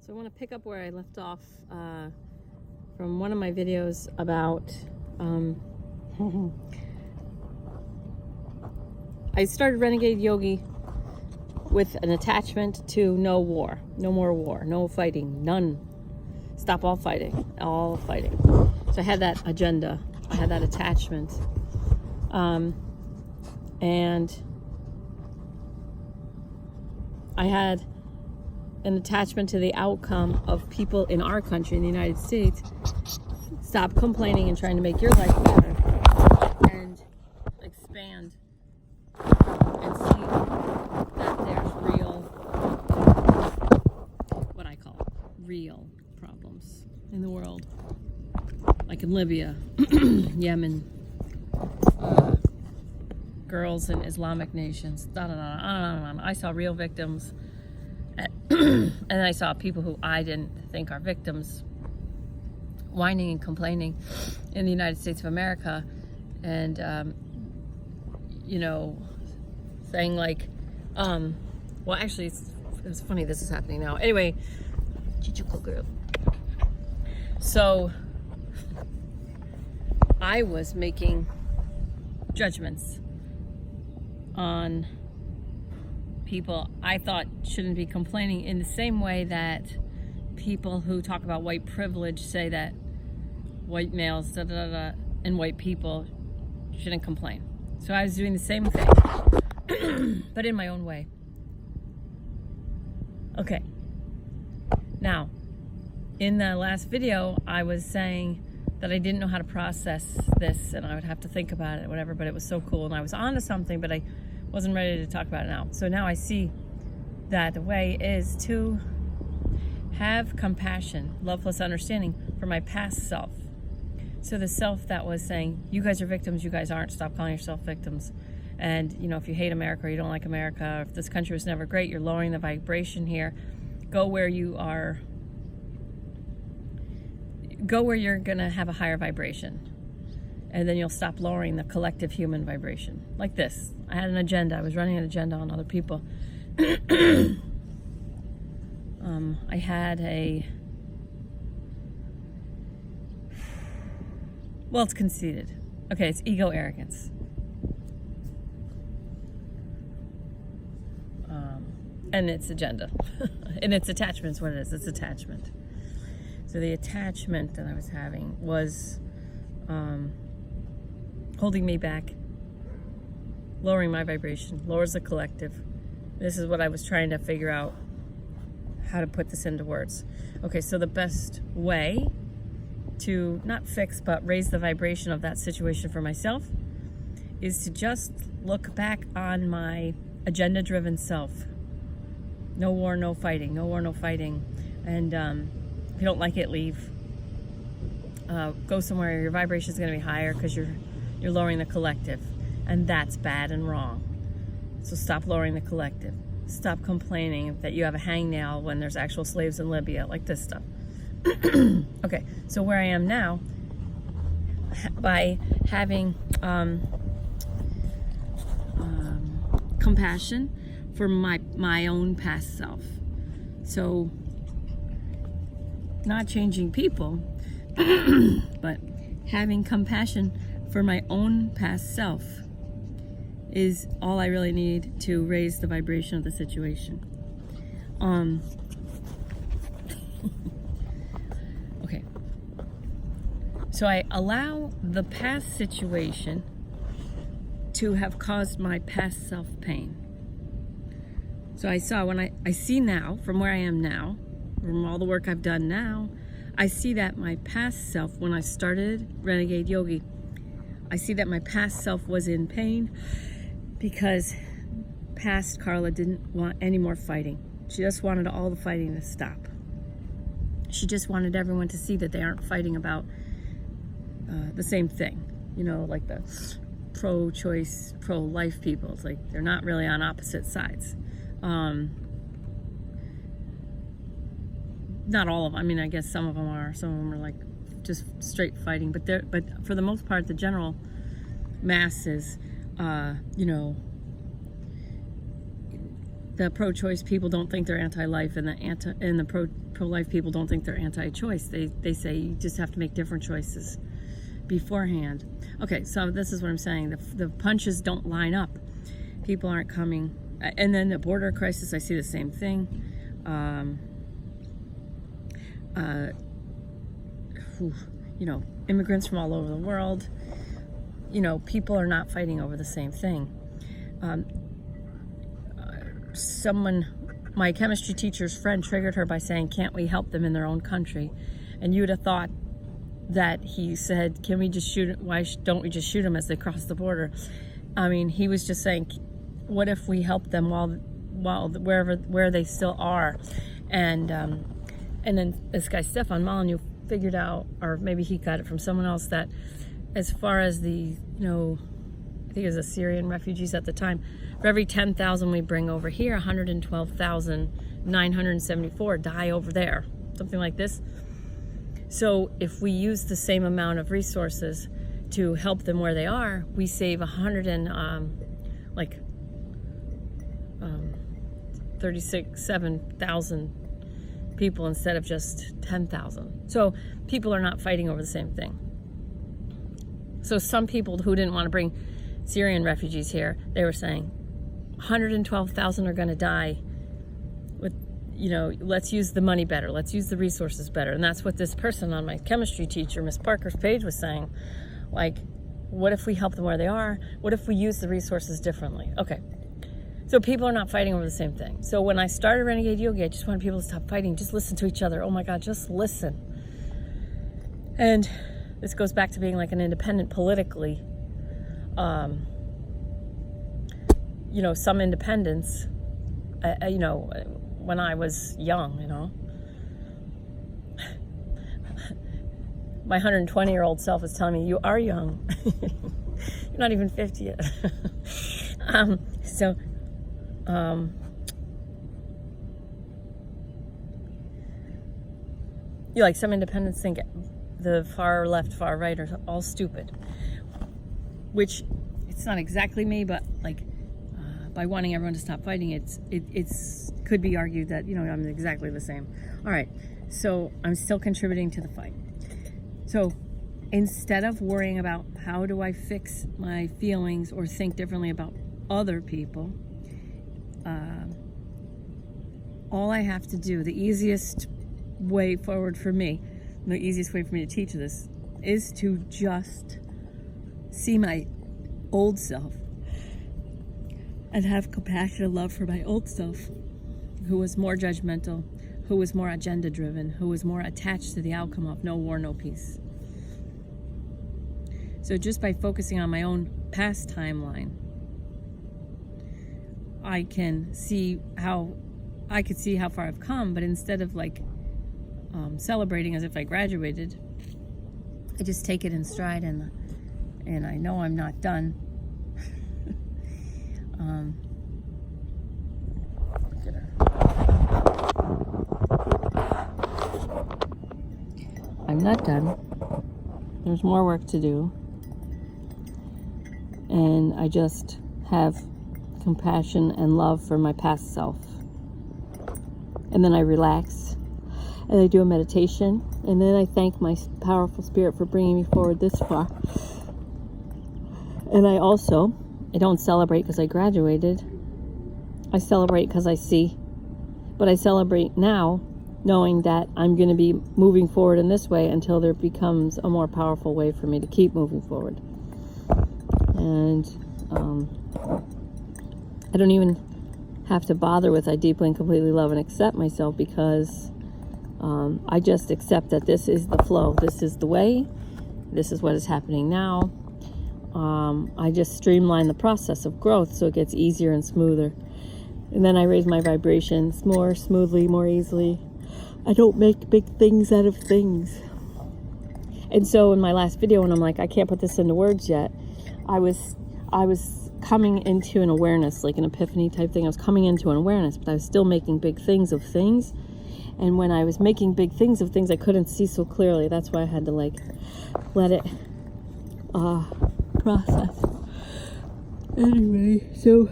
So I want to pick up where I left off from one of my videos about I started Renegade Yogi with an attachment to no war, no more war, no fighting, none. Stop all fighting, all fighting. So I had that agenda, I had that attachment, and I had an attachment to the outcome of people in our country, in the United States. Stop complaining and trying to make your life better and expand and see that there's real, what I call real problems in the world, like in Libya, Yemen, girls in Islamic nations, I saw real victims. And I saw people who I didn't think are victims whining and complaining in the United States of America, and saying like, well, actually, it's funny this is happening now. Anyway, so I was making judgments on people I thought shouldn't be complaining, in the same way that people who talk about white privilege say that white males and white people shouldn't complain. So I was doing the same thing, but in my own way. Okay. Now, in the last video, I was saying that I didn't know how to process this, and I would have to think about it, whatever, but it was so cool, and I was onto something, but I wasn't ready to talk about it now. So now I see that the way is to have compassion, love plus understanding for my past self. So the self that was saying, you guys are victims, you guys aren't, stop calling yourself victims. And, if you hate America or you don't like America, if this country was never great, you're lowering the vibration here. Go where you are, go where you're gonna have a higher vibration. And then you'll stop lowering the collective human vibration. Like this. I had an agenda. I was running an agenda on other people. I had it's conceited. Okay, it's ego arrogance. And it's agenda. And it's attachment is what it is. It's attachment. So the attachment that I was having was holding me back, lowering my vibration, lowers the collective. This is what I was trying to figure out, how to put this into words. Okay, so the best way to not fix but raise the vibration of that situation for myself is to just look back on my agenda-driven self. No war, no fighting. No war, no fighting. And if you don't like it, leave. Go somewhere your vibration is going to be higher, because you're lowering the collective, and that's bad and wrong. So stop lowering the collective. Stop complaining that you have a hangnail when there's actual slaves in Libya, like this stuff. Okay, so where I am now, by having compassion for my own past self. So not changing people, but having compassion for my own past self is all I really need to raise the vibration of the situation. Okay. So I allow the past situation to have caused my past self pain. So I see now, from where I am now, from all the work I've done now, I see that my past self, when I started Renegade Yogi, I see that my past self was in pain because past Carla didn't want any more fighting. She just wanted all the fighting to stop. She just wanted everyone to see that they aren't fighting about the same thing. Like the pro-choice, pro-life people. It's like they're not really on opposite sides. Not all of them. I mean, I guess some of them are. Some of them are like just straight fighting. But for the most part, the general the pro-choice people don't think they're anti-life, and the pro-life people don't think they're anti-choice. They say you just have to make different choices beforehand. Okay, so this is what I'm saying. The punches don't line up. People aren't coming. And then the border crisis, I see the same thing. You know, immigrants from all over the world. You know, people are not fighting over the same thing. My chemistry teacher's friend triggered her by saying, can't we help them in their own country? And you would have thought that he said, can we just shoot, why don't we just shoot them as they cross the border? I mean, he was just saying, what if we help them while where they still are? And then this guy, Stefan Molyneux, figured out, or maybe he got it from someone else, that as far as the, you know, I think it was the Syrian refugees at the time, for every 10,000 we bring over here, 112,974 die over there, something like this. So if we use the same amount of resources to help them where they are, we save 7,000 people instead of just 10,000. So people are not fighting over the same thing. So some people who didn't want to bring Syrian refugees here, they were saying 112,000 are going to die with, you know, let's use the money better, let's use the resources better. And that's what this person on my chemistry teacher, Miss Parker's page, was saying. Like, what if we help them where they are? What if we use the resources differently? Okay. So people are not fighting over the same thing. So when I started Renegade Yogi, I just wanted people to stop fighting. Just listen to each other. Oh my God, just listen. And this goes back to being like an independent politically. You know, some independence, you know, when I was young, you know, my 120-year-old self is telling me, you are young. You're not even 50 yet. You like, some independents think the far left, far right are all stupid, which it's not exactly me, but like by wanting everyone to stop fighting, it's could be argued that, you know, I'm exactly the same. All right, so I'm still contributing to the fight. So instead of worrying about how do I fix my feelings or think differently about other people, all I have to do, the easiest way forward for me, the easiest way for me to teach this, is to just see my old self and have compassion and love for my old self, who was more judgmental, who was more agenda driven, who was more attached to the outcome of no war, no peace. So just by focusing on my own past timeline, I could see how far I've come, but instead of like celebrating as if I graduated, I just take it in stride, and I know I'm not done. I'm not done. There's more work to do, and I just have compassion and love for my past self. And then I relax, and I do a meditation, and then I thank my powerful spirit for bringing me forward this far. And I don't celebrate because I graduated. I celebrate because I see. But I celebrate now, knowing that I'm going to be moving forward in this way until there becomes a more powerful way for me to keep moving forward. And I don't even have to bother with I deeply and completely love and accept myself, because I just accept that this is the flow, this is the way, this is what is happening now. I just streamline the process of growth so it gets easier and smoother. And then I raise my vibrations more smoothly, more easily. I don't make big things out of things. And so in my last video, when I'm like, I can't put this into words yet, I was coming into an awareness, like an epiphany type thing. I was coming into an awareness, but I was still making big things of things. And when I was making big things of things, I couldn't see so clearly. That's why I had to like let it process. Anyway, so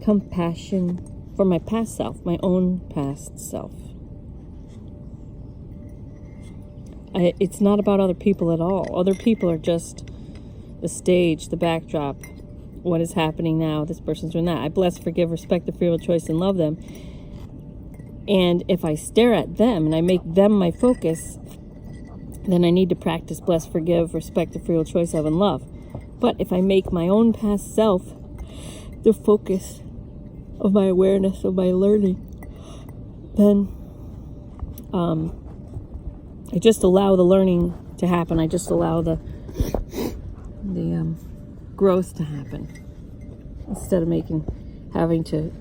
compassion, for my past self, my own past self. It's not about other people at all. Other people are just the stage, the backdrop, what is happening now. This person's doing that. I bless, forgive, respect the free will, choice, and love them. And if I stare at them and I make them my focus, then I need to practice bless, forgive, respect the free will, choice, love, and love. But if I make my own past self the focus of my awareness, of my learning, then I just allow the learning to happen. I just allow the growth to happen, instead of having to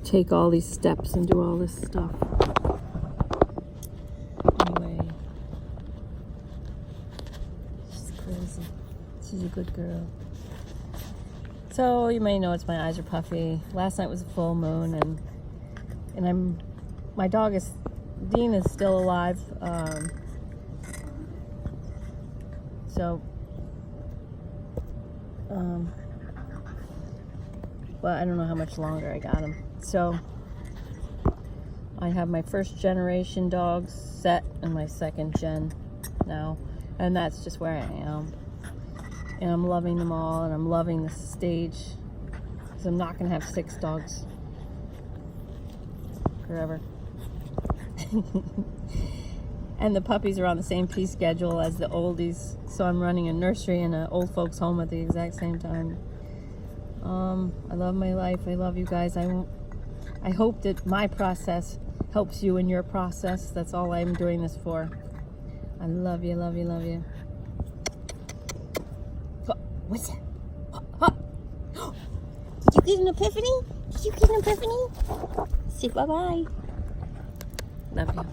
take all these steps and do all this stuff. Anyway, she's crazy. She's a good girl. So you may notice my eyes are puffy. Last night was a full moon, and my dog Dean is still alive. Well, I don't know how much longer I got him. So I have my first generation dogs set and my second gen now, and that's just where I am. And I'm loving them all, and I'm loving the stage, because I'm not going to have 6 dogs forever. And the puppies are on the same fee schedule as the oldies, so I'm running a nursery and an old folks home at the exact same time. I love my life. I love you guys. I hope that my process helps you in your process. That's all I'm doing this for. I love you, love you, love you. What's that? Did you get an epiphany? Did you get an epiphany? Say bye-bye. Love you.